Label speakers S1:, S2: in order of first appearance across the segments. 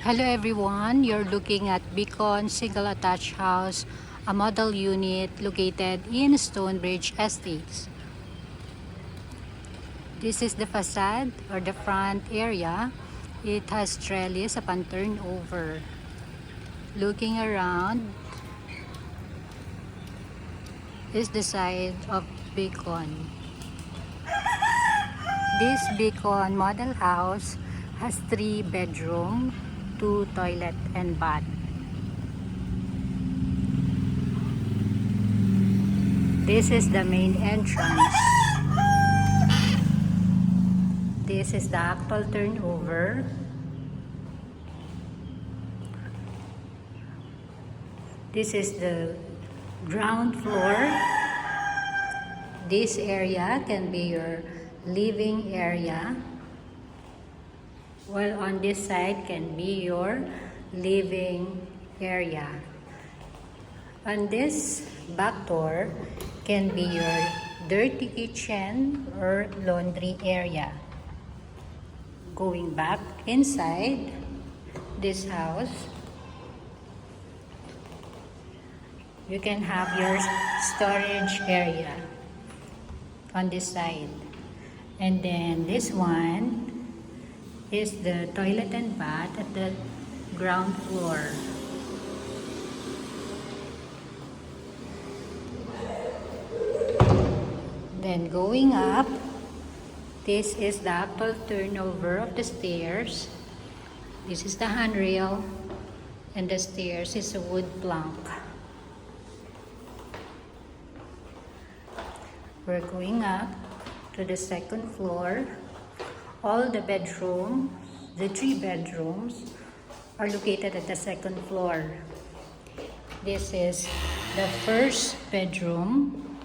S1: Hello everyone, you're looking at Beacon Single Attached House, a model unit located in Stonebridge Estates. This is the facade or the front area. It has trellis upon turnover. Looking around is the side of Beacon. This Beacon model house has 3 bedrooms, 2 toilet and bath. This is the main entrance. This is the actual turnover. This is the ground floor. This area can be your living area, while on this side can be your living area. On this back door can be your dirty kitchen or laundry area. Going back inside this house, you can have your storage area on this side. And then this one is the toilet and bath at the ground floor. Then going up, this is the actual turnover of the stairs. This is the handrail, and the stairs is a wood plank. We're going up to the second floor. All the bedrooms, the 3 bedrooms, are located at the second floor. This is the first bedroom.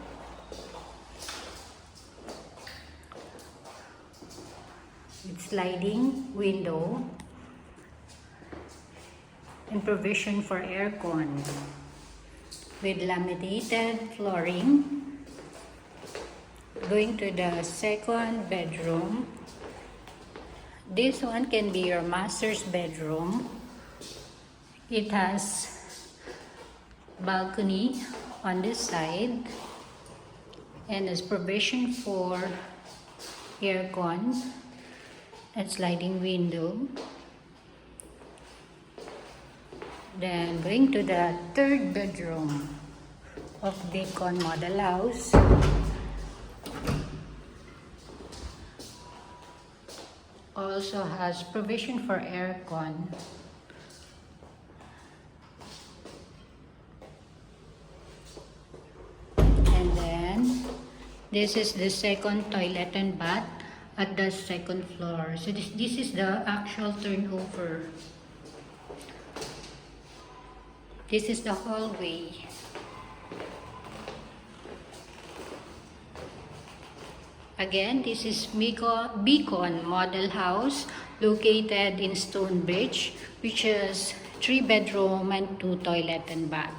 S1: With sliding window and provision for aircon with laminated flooring. Going to the second bedroom. This one can be your master's bedroom. It has balcony on this side and is provision for aircon and sliding window. Then going to the third bedroom of Beacon model house. Also has provision for aircon. And then this is the second toilet and bath at the second floor. So this is the actual turnover. This is the hallway. Again, this is Beacon model house located in Stonebridge, which is 3 bedroom and 2 toilet and bath.